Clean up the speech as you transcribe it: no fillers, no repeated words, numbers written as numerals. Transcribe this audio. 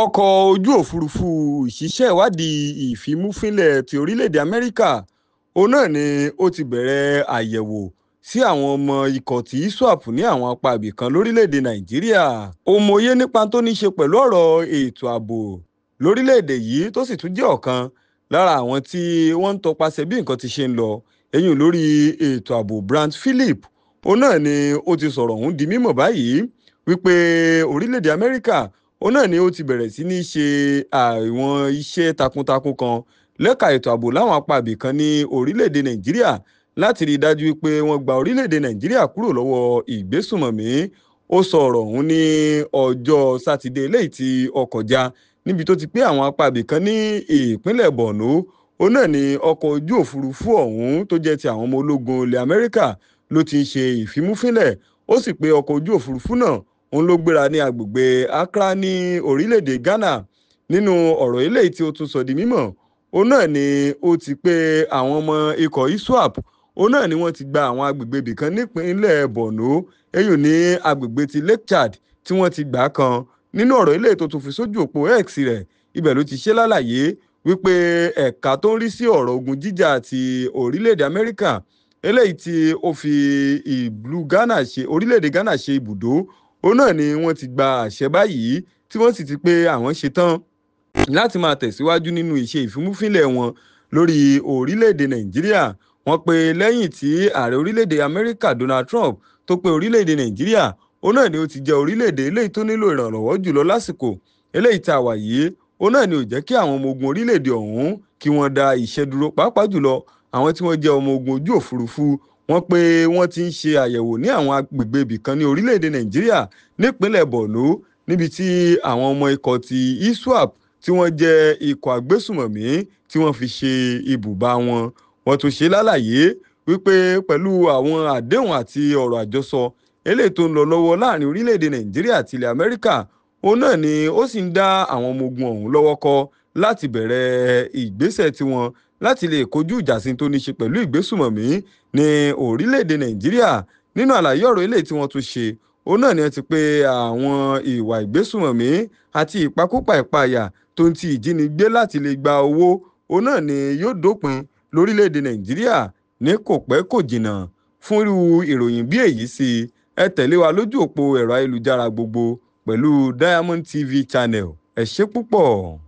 Ọkọ̀ ojú òfurufú ìṣiṣẹ́ ìwádìí ìfimúfínlẹ̀ ti orílẹ̀-èdè Amẹ́ríkà òun náà ni ó ti bẹ̀rẹ̀ àyẹ̀wò sí àwọn ọmọ ikọ̀ ti ISWAP ní àwọn apá ibìkan lórílẹ̀-èdè Nàìjíríà. Òmòye nípa tó ní ṣe pẹ̀lú ọ̀rọ̀ ètò ààbò lórílẹ̀-èdè yìí tó sì tún jẹ́ ọ̀kan lára àwọn tí wọ́n ń tọpasẹ̀ bí nǹkan ti ṣe ń lọ eyín lórí ètò ààbò Brant Philip òun náà ni ó ti sọ̀rọ̀ ọ̀hún di mímọ̀ báyìí wípé orílẹ̀-èdè Amẹ́ríkà òun náà ni ó ti bẹ̀rẹ̀ sí ní ṣe àwọn iṣẹ́ takuntakun kan lẹ́ka ètò ààbò láwọn apá ibìkan ní orílẹ̀-èdè Nàìjíríà láti rí i dájú pé wọ́n gba orílẹ̀-èdè Nàìjíríà kúrò lọ́wọ́ ìgbésùnmọ̀mí. Ó sọ ọ̀rọ̀ ọ̀hún ní ọjọ́ Sátidé eléyìí tí ó kọjá níbi tó ti pé àwọn apá ibìkan ní ìpínlẹ̀ Borno òun náà ni ọkọ̀ ojú òfurufú ọ̀hún tó jẹ́ ti àwọn ọmọ ológun ilẹ̀ Amẹ́ríkà ló ti ń ṣe ìfimúfínlẹ̀. Ó sì pé ọkọ̀ ojú òfurufú náà òun ló gbéra ní agbègbè Accra ní orílẹ̀-èdè Ghana. Nínú ọ̀rọ̀ eléyìí tí ó tún sọ di mímọ̀ òun náà ni ó ti pé àwọn ọmọ ikọ̀ ISWAP òun náà ni wọ́n ti gba àwọn agbègbè ibìkan nípínlẹ̀ Borno eyín ní agbègbè ti Lake Chad tí wọ́n ti gbà kan. Nínú ọ̀rọ̀ eléyìí tó tún fi sójú òpó X rẹ̀ ibẹ̀ ló ti ṣe lálàyé wípé ẹ̀ka tó ń rí sí ọ̀rọ̀ ogun jíjà ti orílẹ̀-èdè Amẹ́ríkà eléyìí tí ó fi ìlú Ghana ṣe orílẹ̀-èdè Ghana ṣe ibùdó òun náà ni wọ́n ti gba àṣẹ báyìí tí wọ́n sì ti pé àwọn ṣetán láti máa tẹ̀síwájú nínú iṣẹ́ ìfimúfínlẹ̀ wọn lórí orílẹ̀-èdè Nàìjíríà. Wọ́n pé lẹ́yìn tí ààrẹ orílẹ̀-èdè Amẹ́ríkà Donald Trump tó pé orílẹ̀-èdè Nàìjíríà òun náà ni ó ti jẹ́ orílẹ̀-èdè eléyìí tó nílò ìrànlọ́wọ́ jùlọ lásìkò eléyìí tá a wà yìí. Òun náà ni ò jẹ́ kí àwọn ọmọ ogun orílẹ̀-èdè ọ̀hún kí wọ́n dá iṣẹ́ dúró, pàápàá jùlọ àwọn tí wọ́n jẹ́ ọmọ ogun ojú òfurufú. Wọ́n pé wọ́n ti ń ṣe àyẹ̀wò ní àwọn agbègbè ibìkan ní orílẹ̀-èdè Nàìjíríà nípínlẹ̀ Borno níbi tí àwọn ọmọ ikọ̀ ti ISWAP tí wọ́n jẹ́ ikọ̀ agbésùmọ̀mí tí wọ́n fi ṣe ibùba wọn. Wọ́n tún ṣe lálàyé wípé pẹ̀lú àwọn àdéhùn àti ọ̀rọ̀ àjọsọ eléyìí tó ń lọ lọ́wọ́ láàrin orílẹ̀-èdè Nàìjíríà àti ilẹ̀ Amẹ́ríkà òun náà ni ó sì ń dá àwọn ọmọ ogun ọ̀hún lọ́wọ́ kọ́ láti bẹ̀rẹ̀ ìgbésẹ̀ tiwọn láti lè kojú ìjà sí tó ní ṣe pẹ̀lú ìgbésùmọ̀mí ní orílẹ̀-èdè Nàìjíríà. Nínú àlàyé ọ̀rọ̀ eléyìí tí wọ́n tún ṣe òun náà ni wọ́n ti pé àwọn ìwà ìgbésùmọ̀mí àti ìpakúpa ìpayà tó ń ti ìjínigbé láti lè gba owó òun náà ni yóò dópin lórílẹ̀-èdè Nàìjíríà ní kò pẹ́ kò jìnnà. Fún irú ìròyìn bí èyí sí ẹ tẹ̀lé wa lójú òpó ẹ̀rọ ayélujára gbogbo pẹ̀lú Diamond TV Channel. Ẹ ṣé púpọ̀.